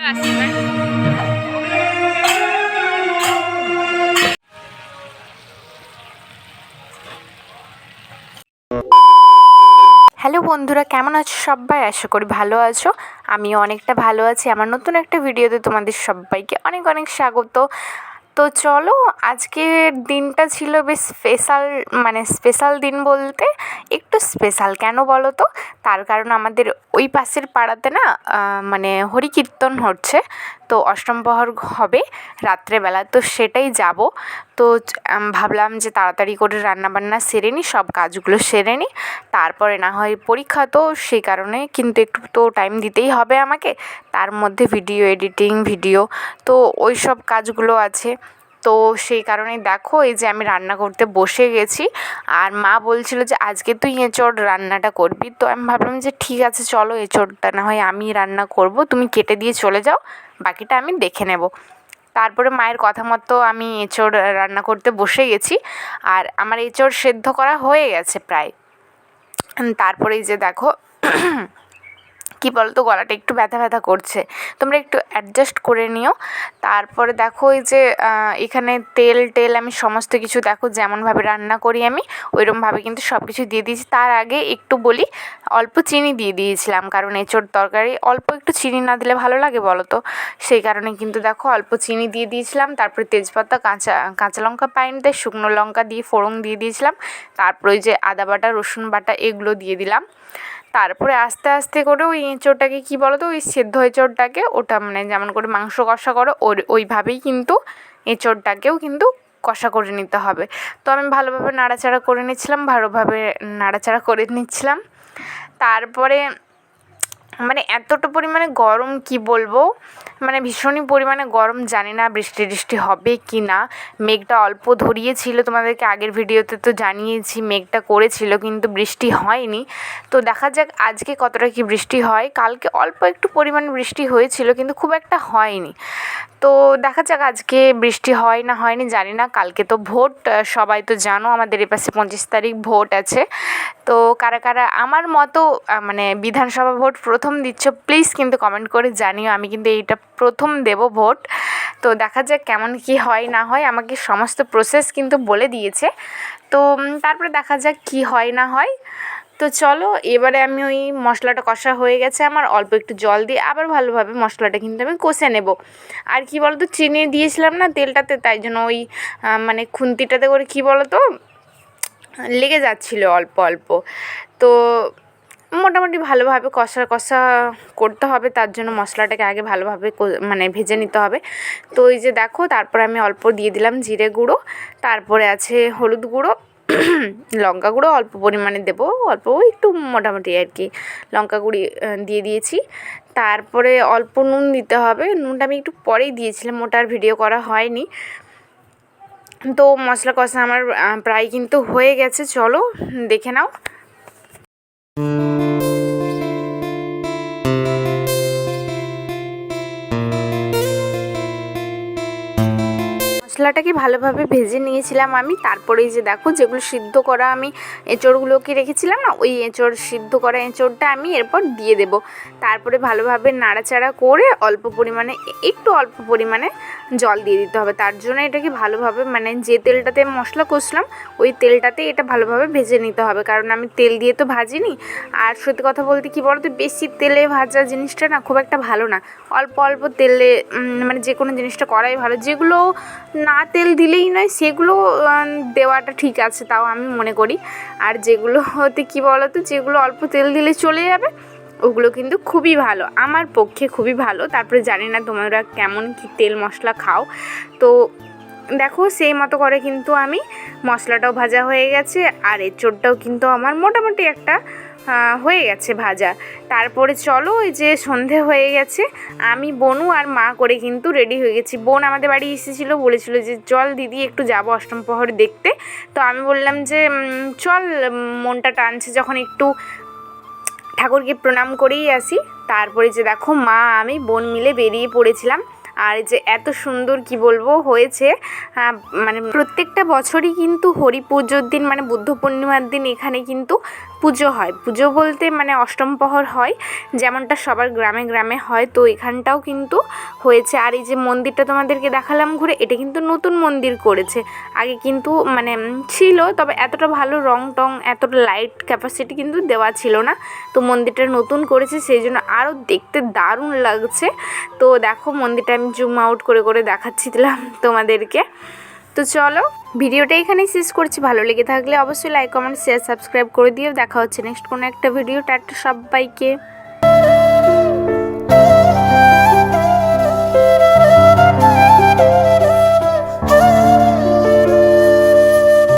Hello বন্ধুরা, কেমন আছো সবাই? আশা করি ভালো আছো। আমিও অনেকটা ভালো আছি। আমার নতুন একটা ভিডিওতে তোমাদের সবাইকে অনেক অনেক স্বাগত। তো চলো, আজকের দিনটা ছিল বেশ স্পেশাল। স্পেশাল দিন বলতে একটু স্পেশাল কেন বলো তো? তার কারণ আমাদের ওই পাশের পাড়াতে না হরিকীর্তন হচ্ছে। তো অষ্টম প্রহর হবে রাত্রেবেলা, তো সেটাই যাব। তো ভাবলাম যে তাড়াতাড়ি করে রান্নাবান্না সেরে নিই, সব কাজগুলো সেরে নিই, তারপরে না হয় পরীক্ষা, তো সেই কারণে কিন্তু একটু তো টাইম দিতেই হবে আমাকে। তার মধ্যে ভিডিও এডিটিং, তো ওই সব কাজগুলো আছে। তো সেই কারণেই দেখো, এই যে আমি রান্না করতে বসে গেছি। আর মা বলছিল যে আজকে তুই এঁচোড় রান্নাটা করবি। তো আমি ভাবলাম যে ঠিক আছে, চলো এঁচোড়টা না হয় আমি রান্না করব, তুমি কেটে দিয়ে চলে যাও, বাকিটা আমি দেখে নেব। তারপরে মায়ের কথা মতো আমি এঁচোড় রান্না করতে বসে গেছি। আর আমার এঁচোড় সেদ্ধ করা হয়ে গেছে প্রায়। তারপরে এই যে দেখো, কী বলো তো, গলাটা একটু ব্যথা ব্যথা করছে, তোমরা একটু অ্যাডজাস্ট করে নিও। তারপরে দেখো, এই যে এখানে তেল আমি সমস্ত কিছু দেখো যেমনভাবে রান্না করি আমি ওইরকমভাবে কিন্তু সব কিছু দিয়ে দিয়েছি। তার আগে একটু বলি, অল্প চিনি দিয়ে দিয়েছিলাম, কারণ এঁচোড় তরকারি অল্প একটু চিনি না দিলে ভালো লাগে বলো তো? সেই কারণে কিন্তু দেখো অল্প চিনি দিয়ে দিয়েছিলাম। তারপরে তেজপাতা, কাঁচা লঙ্কা পাইনতে শুকনো লঙ্কা দিয়ে ফোড়ন দিয়ে দিয়েছিলাম। তারপরে ওই যে আদা বাটা, রসুন বাটা এগুলো দিয়ে দিলাম। তারপরে আস্তে আস্তে করে ওই এঁচোড়টাকে, কী বলো তো, ওই সেদ্ধ এঁচোড়টাকে, ওটা যেমন করে মাংস কষা করো ওইভাবেই কিন্তু এঁচোড়টাকেও কিন্তু কষা করে নিতে হবে। তো আমি ভালোভাবে নাড়াচাড়া করে নিচ্ছিলাম। তারপরে এতটা পরিমাণে গরম, কি বলবো, ভীষণই পরিমাণে গরম। জানি না বৃষ্টি টিষ্টি হবে কি না। মেঘটা অল্প ধরিয়েছিল, তোমাদেরকে আগের ভিডিওতে তো জানিয়েছি মেঘটা করেছিল, কিন্তু বৃষ্টি হয়নি। তো দেখা যাক আজকে কতটা কি বৃষ্টি হয়। কালকে অল্প একটু পরিমাণ বৃষ্টি হয়েছিল, কিন্তু খুব একটা হয়নি। তো দেখা যাক আজকে বৃষ্টি হয় না হয়নি জানি না। কালকে তো ভোট, সবাই তো জানো আমাদের এপাশে 25 তারিখ ভোট আছে। তো কারা কারা আমার মতো বিধানসভা ভোট প্রথম দিচ্ছ, প্লিজ কিন্তু কমেন্ট করে জানিও। আমি কিন্তু এইটা প্রথম দেব ভোট। তো দেখা যাক কেমন কি হয় না হয়। আমাকে সমস্ত প্রসেস কিন্তু বলে দিয়েছে। তো তারপরে দেখা যাক কি হয় না হয়। তো চলো, এবারে আমি ওই মশলাটা কষা হয়ে গেছে আমার, অল্প একটু জল দিয়ে আবার ভালোভাবে মশলাটা কিন্তু আমি কষে নেব। আর কি বলো তো, চিনি দিয়েছিলাম না তেলটাতে, তাই জন্য ওই খুন্তিটাতে করে কী বলো তো লেগে যাচ্ছিলো অল্প অল্প। তো মোটামুটি ভালোভাবে কষা করতে হবে, তার জন্য মশলাটাকে আগে ভালোভাবে ভেজে নিতে হবে। তো এই যে দেখো, তারপরে আমি অল্প দিয়ে দিলাম জিরে গুঁড়ো, তারপরে আছে হলুদ গুঁড়ো, লঙ্কা গুঁড়ো অল্প পরিমাণে দেবো, অল্প একটু মোটামুটি আর কি লঙ্কা গুঁড়ি দিয়ে দিয়েছি। তারপরে অল্প নুন দিতে হবে, নুনটা আমি একটু পরেই দিয়েছিলাম, ওটার ভিডিও করা হয়নি। তো মশলা কষা আমার প্রায় কিন্তু হয়ে গেছে, চলো দেখে নাও। মশলাটাকে ভালোভাবে ভেজে নিয়েছিলাম আমি। তারপরে এই যে দেখো, যেগুলো সিদ্ধ করা আমি এঁচোড়গুলোকে রেখেছিলাম না, ওই সিদ্ধ করা এঁচোড়টা আমি এরপর দিয়ে দেব। তারপরে ভালোভাবে নাড়াচাড়া করে অল্প পরিমাণে জল দিয়ে দিতে হবে। তার জন্য এটাকে ভালোভাবে যে তেলটাতে মশলা কষলাম ওই তেলটাতে এটা ভালোভাবে ভেজে নিতে হবে, কারণ আমি তেল দিয়ে তো ভাজিনি। আর সত্যি কথা বলতে কী বলতো, বেশি তেলে ভাজা জিনিসটা না খুব একটা ভালো না। অল্প অল্প তেলে যে কোনো জিনিসটা করাই ভালো। যেগুলো না তেল দিলেই নয় সেগুলো দেওয়াটা ঠিক আছে, তাও আমি মনে করি। আর যেগুলো হতে কী বলো তো, যেগুলো অল্প তেল দিলে চলে যাবে, ওগুলো কিন্তু খুবই ভালো, আমার পক্ষে খুবই ভালো। তারপরে জানি না তোমরা কেমন কি তেল মশলা খাও। তো দেখো, সেই মতো করে কিন্তু আমি মশলাটাও ভাজা হয়ে গেছে, আর এঁচোড়টাও কিন্তু আমার মোটামুটি একটা হয়ে গেছে ভাজা। তারপরে চলো, ওই যে সন্ধে হয়ে গেছে, আমি বনু আর মা করে কিন্তু রেডি হয়ে গেছি। বোন আমাদের বাড়ি এসেছিলো, বলেছিল যে চল দিদি একটু যাবো অষ্টম প্রহর দেখতে। তো আমি বললাম যে চল, মনটা টানছে যখন একটু ঠাকুরকে প্রণাম করেই আসি। তারপরে যে দেখো, মা আমি বোন মিলে বেরিয়ে পড়েছিলাম। আর যে এত সুন্দর কি বলবো হয়েছে, প্রত্যেকটা বছরই কিন্তু হরি পুজোর দিন বুদ্ধ পূর্ণিমার দিন এখানে কিন্তু পুজো হয়। পুজো বলতে মানে অষ্টম প্রহর হয়, যেমনটা সবার গ্রামে গ্রামে হয়, তো এখানটাও কিন্তু হয়েছে। আর এই যে মন্দিরটা তোমাদেরকে দেখালাম ঘুরে, এটা কিন্তু নতুন মন্দির করেছে। আগে কিন্তু মানে ছিল, তবে এতটা ভালো রং টং এতটা লাইট ক্যাপাসিটি কিন্তু দেওয়া ছিল না। তো মন্দিরটা নতুন করেছে, সেই জন্য আরও দেখতে দারুণ লাগছে। তো দেখো মন্দিরটা আমি জুম আউট করে করে দেখাচ্ছিলাম তোমাদেরকে। তো চলো ভিডিওটা এখানেই শেষ করছি। ভালো লেগে থাকলে অবশ্যই লাইক কমেন্ট শেয়ার সাবস্ক্রাইব করে দিও। দেখা হচ্ছে নেক্সট কোনো একটা ভিডিও। টাটা সবাইকে।